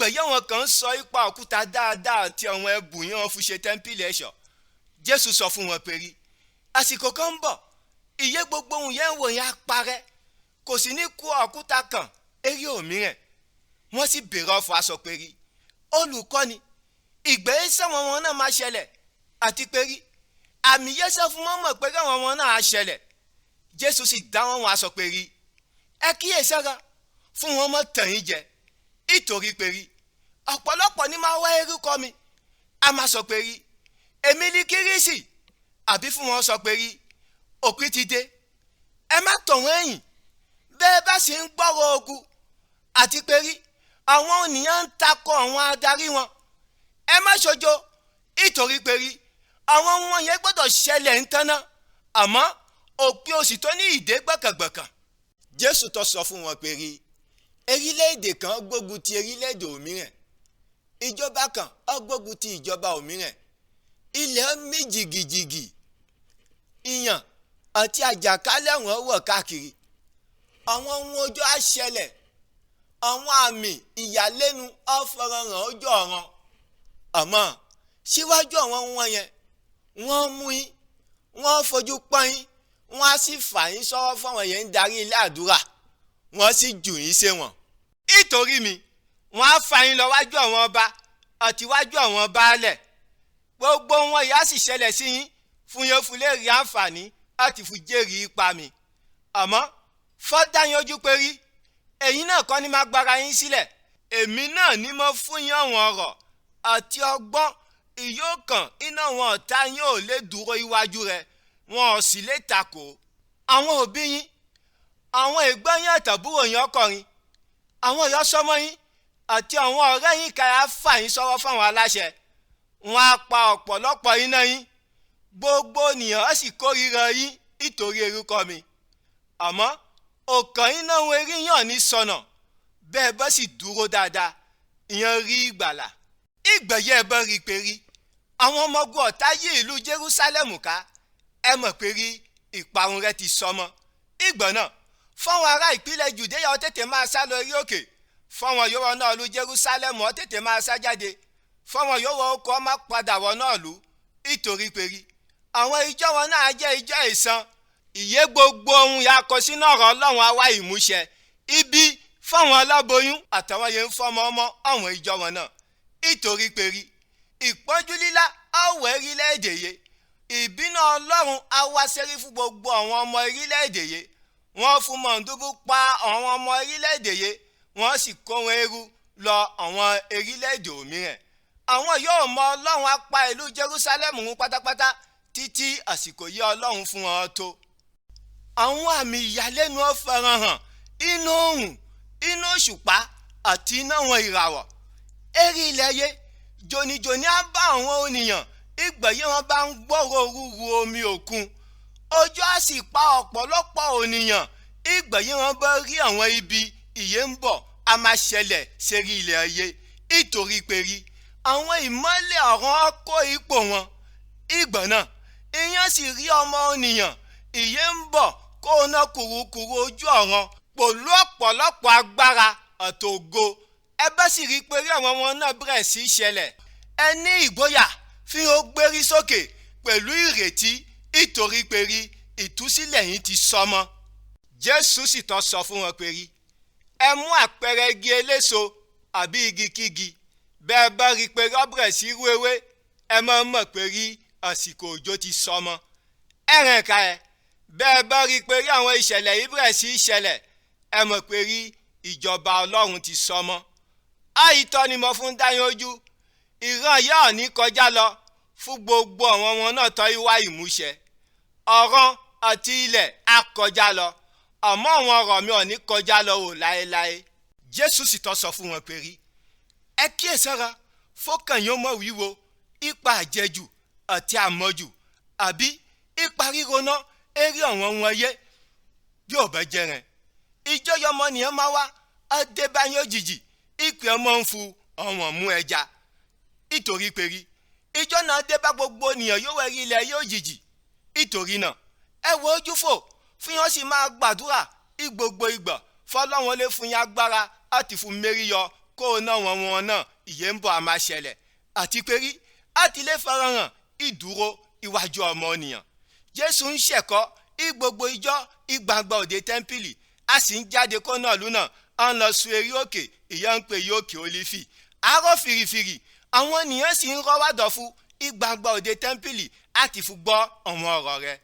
ìgbẹ̀yẹ̀ wọn kan sọ ipa òkúta dáadáa àti àwọn ẹ̀bùn yẹn wọn fi ṣe tẹ́ḿpìlì ẹ̀ṣọ́. Jésù sọ fún wọn pé rí àsìkò kan ń bọ̀ iye gbogbo ohun yẹn wò yẹn á parẹ́, kò sì ní kù òkúta kan eré òmíràn. Wọ́n sì béèrè ọ̀fọ̀ aṣọ pé rí olùkọ́ni ìgbésẹ̀ wọn náà máa ṣẹlẹ̀ àti pé rí àmì yẹ́sẹ̀ fún wọn mọ̀ pé káwọn náà á ṣẹlẹ̀. Jésù sì dá wọn wá sọ pé rí ẹ kíyèsára fún wọn mọ́ tàn yín jẹ, nítorí pé rí ọ̀pọ̀lọpọ̀ ní máa wá orúkọ mi a máa sọ pé rí èmi ní kírísì, àbí fún wọn sọ pé rí òpin ti dé. Ẹ má tọ̀ wọ́n ẹ̀yìn bẹ́ẹ̀ bá sì ń gbọ́rọ̀ ogun àti pé rí àwọn ènìyàn ń takò àwọn adarí wọn. Ẹ má ṣojo, nítorí pé rí àwọn ohun yẹn gbọ́dọ̀ ṣẹlẹ̀ ń tán náà, àmọ́ òpin òsì tó ní ìdè gbọ̀kàngbọ̀kàn. Jésù tó sọ fún wọn pé rí orílẹ̀-èdè kan gbógun ti orílẹ̀-èdè òmíràn, ìjọba kan ó gbógun ti ìjọba òmíràn, ilẹ̀ mì jìgìjìgì, ìyàn àti àjàkálẹ̀ wọn wọ̀ káàkiri. Àwọn ohun ojú á ṣẹlẹ̀, àwọn àmì ìyàlẹ́nu á farahàn ojú ọ̀run. Àmọ́ síwájú àwọn wọn yẹn wọ́n mú yín, wọ́n fojú pọ́n yín, wọ́n á sì fà yín sọ́wọ́ fún àwọn yẹn ń darí ilé àdúrà, wọ́n sì jù yín sẹ́wọ̀n. Nítorí mi wọ́n á fà yín lọ wájú àwọn ọba àti wájú àwọn baálẹ̀. Gbogbo wọn yìí á sì ṣẹlẹ̀ sí yín fún yín fún lè rí àǹfààní láti fi jẹ́rìí ipa mi. Àmọ́ fọ́dá yín ojú pé rí ẹ̀yin náà kọ́ ni máa gbára yín sílẹ̀. Èmi náà ni mo fún yín àwọn ọ̀rọ̀ àti ọgbọ́n ìyókàn iná wọn ọ̀tá yín ò lè dúró iwájú rẹ̀, wọn ò sì lè takò. Àwọn òbí yín, àwọn ẹ̀gbọ́n yín àtàbúrò yín ọkùnrin, àwọn ìyá sọmọ yín àti àwọn ọ̀rẹ́ yín káyà fà yín sọ́wọ́ fáwọn aláṣẹ. Wọ́n á pa ọ̀pọ̀lọpọ̀ iná yín, gbogbo ènìyàn á sì kórìíra yín nítorí orúkọ mi. Àmọ́ ọkàn yín náà wọ́n rí yàn ní sọnà bẹ́ẹ̀ bá sì dúró dáadáa, ìyẹn rí ìgbàlà. Ìgbẹ̀yẹ̀ bá rí pé rí àwọn ọmọ ogun ọ̀tá yí ìlú Jerúsálẹ́mù ká, ẹ mọ̀ pé rí ìparun rẹ̀ ti sọmọ. Ìgbà náà fáwọn ará ìpínlẹ̀ Jùdéyà ó tètè máa sá lọ orí òkè, fáwọn yòówó náà lu Jerúsálẹ́mù ó tètè máa sá jáde, fáwọn yòówó ọkọ̀ má padà wọ náà lù, nítorí pé rí àwọn ìjọ wọn náà jẹ́ ìjọ ìsan. Ìyè gbogbo ohun yà kọ sínú ọ̀rọ̀ Ọlọ́run á wá ìmúṣẹ. Ibi fáwọn aláboyún àtàwọn yẹn ń fọmọ ọmọ àwọn ìjọ wọn náà, nítorí pé rí ìpọ́njú lílá á wọ orílẹ̀-èdè yẹ, ìbínú Ọlọ́run á wá sẹ́rí fún gbogbo àwọn ọmọ orílẹ̀-èdè yẹ. Wọ́n fún mọ̀ọ́dúnrún pa àwọn ọmọ orílẹ̀-èdè yẹ, wọ́n sì kó wọn ẹrú lọ àwọn orílẹ̀-èdè òmíràn. Àwọn yóò mọ Ọlọ́run á pa ìlú Jerúsálẹ́mù run pátápátá títí àsìkò yẹ Ọlọ́run fún wọn tó. Àwọn àmì ìyàlẹ́nu ó farahàn inú oòrùn, inú òṣùpá àti iná àwọn ìràwọ̀. Eré ilẹ̀ ayé jòníjòní á bá àwọn ènìyàn ìgbẹ̀yẹ̀ wọn bá ń gbọ́rọ̀ rúru omi òkun. Ojú á sì pa ọ̀pọ̀lọpọ̀ ènìyàn ìgbẹ̀yẹ̀ wọn bá rí àwọn ibi ìyè ń bọ̀ á máa ṣẹlẹ̀ sérí ilẹ̀ ayé, nítorí pé rí àwọn ìmọ́lẹ̀ ọ̀run á kó ipò wọn. Ìgbà náà ìyẹn sì rí ọmọ ènìyàn ìyè ń bọ̀ kó ná kùrukùru ojú ọ̀run pẹ̀lú ọ̀pọ̀lọpọ̀ agbára àtògo. Ẹ bá sì rí pé rí àwọn ọmọ náà bẹ̀rẹ̀ sí í ṣẹlẹ̀, ẹ ní ìgboyà fi ó gbérí sókè pẹ̀lú ìrètí, nítorí pé rí ìtúsílẹ̀ yín ti sọmọ. Jésù sì tọ́ sọ fún wọn pé rí ẹ mú àpẹẹrẹ igi eléso àbí igi kígi, bẹ́ẹ̀ bá rí pé rọ́bìrẹ̀ sí rú ewé, ẹ máa mọ̀ pé rí àsìkò òjò ti sọmọ. Ẹ̀rìn ká ẹ bẹ́ẹ̀ bá rí pé rí àwọn ìṣẹ̀lẹ̀ yìí bẹ̀rẹ̀ sí í ṣẹlẹ̀, ẹ mọ̀ pé rí ìjọba Ọlọ́run ti sọmọ. Àìtọ́ ni mo fún dáyín ojú, ìran yà ò ní kọjá lọ fún gbogbo àwọn ọmọ náà tọ́ ìwà ìmúṣẹ. Ọ̀run àti ilẹ̀ á kọjá lọ, àmọ́ àwọn ọ̀rọ̀ mi ò ní kọjá lọ wò láéláé. Jésù sì tọ́ sọ fún wọn pé rí ẹ kíyèsára fọ́kàn yín mọ̀ wíwo ipa àjẹjù àti àmọ́jù àbí ipa ríroná eré ọ̀wọ́n wọn yé. Bí ò bá jẹrìn ìjọyọ̀ ọmọnìyàn máa wá adébáyé òjijì ìpè ọmọ ń fu ọ̀wọ̀n mú ẹja. Nítorí pé rí ìjọ náà dé bá gbogbo ènìyàn yóò wẹ̀rí ilẹ̀ yóò jìjì. Nítorí náà ẹ wo ojú fò fún yín sì máa gbàdúrà ìgbogbo ìgbà fọlọ́wọ́n lè fún yín agbára láti fún mérí yọ kó o náà wọn náà ìyè ń bọ̀ a máa ṣẹlẹ̀ àti pé rí àti lè farahàn ìdúró iwájú ọmọnìyàn. Jésù ń ṣẹ̀kọ́ gbogbo ìjọ ìgbàgbọ́ òde tẹ́ḿpìlì a sì ń jáde kó náà lúnà à ń lọ sun eré òkè ìyá ń pè yí òkè Ólífì. Àárọ̀ fìrìfìrì àwọn ènìyàn sì ń rọ́wádọ̀ fún ìgbàgbọ́ òde tẹ́ḿpìlì àti fún gbọ́ àwọn ọ̀rọ̀ rẹ̀.